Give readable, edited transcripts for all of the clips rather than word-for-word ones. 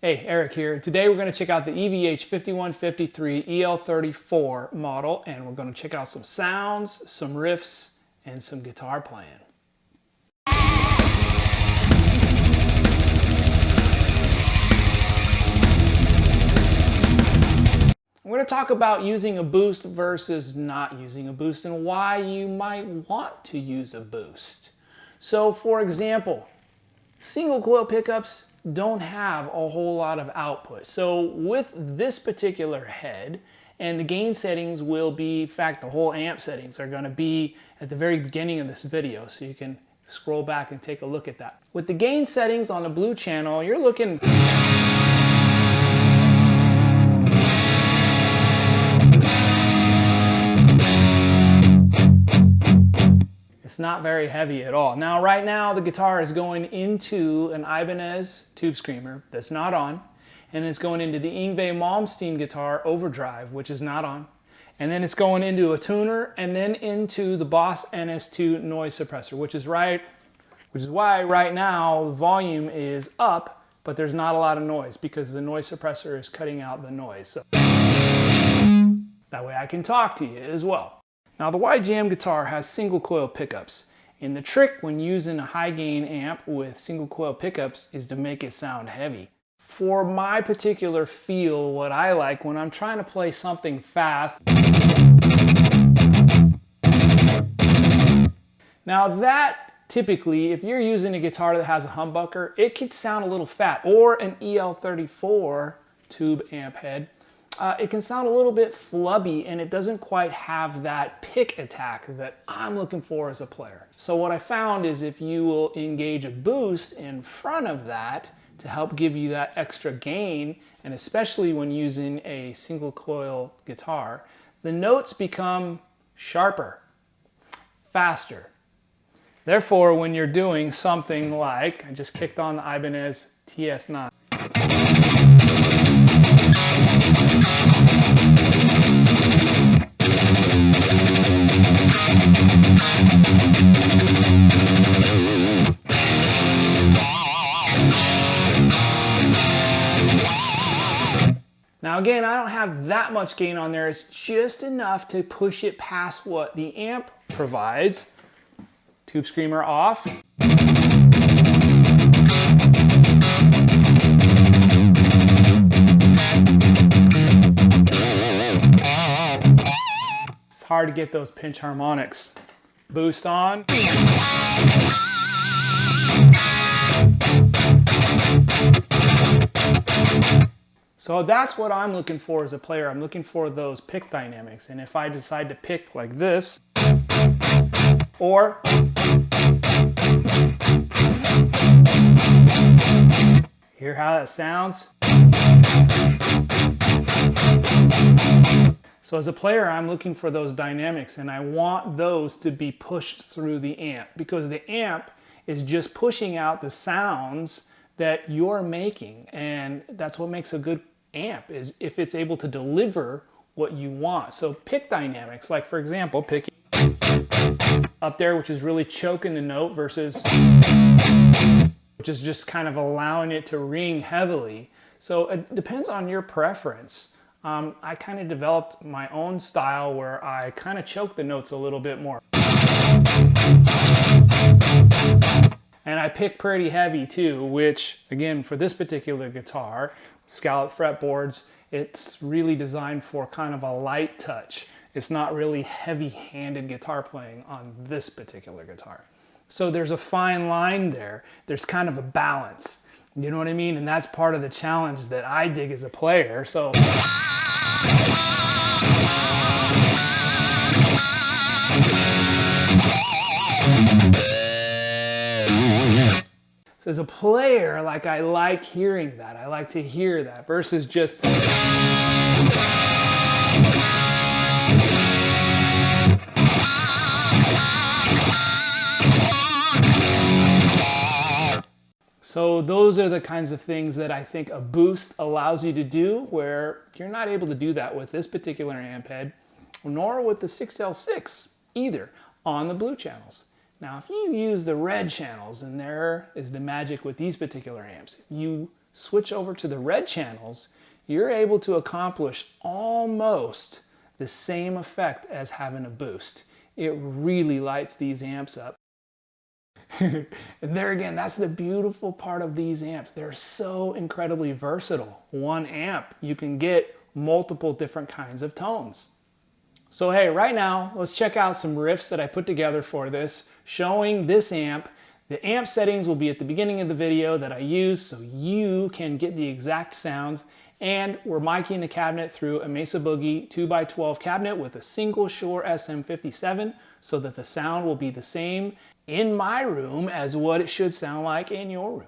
Hey, Eric here. Today we're going to check out the EVH 5153 EL34 model, and we're going to check out some sounds, some riffs, and some guitar playing. I'm going to talk about using a boost versus not using a boost and why you might want to use a boost. So for example, single coil pickups don't have a whole lot of output. So with this particular head, and the gain settings will be, in fact, the whole amp settings are going to be at the very beginning of this video, so you can scroll back and take a look at that. With the gain settings on the blue channel, you're looking it's not very heavy at all. Now, right now, the guitar is going into an Ibanez tube screamer that's not on, and it's going into the Yngwie Malmsteen guitar overdrive, which is not on, and then it's going into a tuner, and then into the Boss NS2 noise suppressor, which is why right now the volume is up, but there's not a lot of noise because the noise suppressor is cutting out the noise. So that way I can talk to you as well. Now the YJM guitar has single coil pickups, and the trick when using a high gain amp with single coil pickups is to make it sound heavy. For my particular feel, what I like when I'm trying to play something fast, now that typically, if you're using a guitar that has a humbucker, it could sound a little fat, or an EL34 tube amp head. It can sound a little bit flubby, and it doesn't quite have that pick attack that I'm looking for as a player. So what I found is if you will engage a boost in front of that to help give you that extra gain, and especially when using a single coil guitar, the notes become sharper, faster. Therefore, when you're doing something like, I just kicked on the Ibanez TS9. Now again, I don't have that much gain on there. It's just enough to push it past what the amp provides. Tube screamer off. It's hard to get those pinch harmonics. Boost on. So that's what I'm looking for as a player. I'm looking for those pick dynamics. And if I decide to pick like this, or hear how that sounds? So as a player, I'm looking for those dynamics, and I want those to be pushed through the amp, because the amp is just pushing out the sounds that you're making, and that's what makes a good amp, is if it's able to deliver what you want. So pick dynamics, like for example, picking up there, which is really choking the note, versus which is just kind of allowing it to ring heavily. So it depends on your preference. I kind of developed my own style where I kind of choke the notes a little bit more. And I pick pretty heavy too, which again, for this particular guitar, Scarlett fretboards, it's really designed for kind of a light touch. It's not really heavy-handed guitar playing on this particular guitar. So there's a fine line there. There's kind of a balance. You know what I mean? And that's part of the challenge that I dig as a player. So as a player, like, I like hearing that. I like to hear that versus just so those are the kinds of things that I think a boost allows you to do, where you're not able to do that with this particular amp head, nor with the 6L6 either on the blue channels. Now, if you use the red channels, and there is the magic with these particular amps, if you switch over to the red channels, you're able to accomplish almost the same effect as having a boost. It really lights these amps up. And there again, that's the beautiful part of these amps. They're so incredibly versatile. One amp, you can get multiple different kinds of tones. So hey, right now, let's check out some riffs that I put together for this, showing this amp. The amp settings will be at the beginning of the video that I use so you can get the exact sounds. And we're miking the cabinet through a Mesa Boogie 2x12 cabinet with a single Shure SM57 so that the sound will be the same in my room as what it should sound like in your room.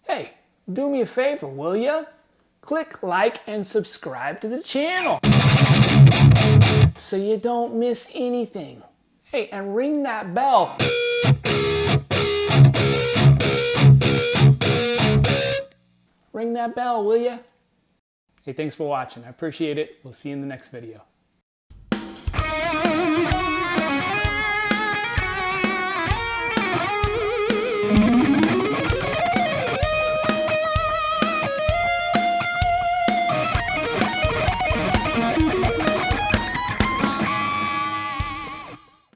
Hey, do me a favor, will ya? Click like and subscribe to the channel so you don't miss anything. Hey, and ring that bell. Ring that bell, will ya? Hey, thanks for watching. I appreciate it. We'll see you in the next video.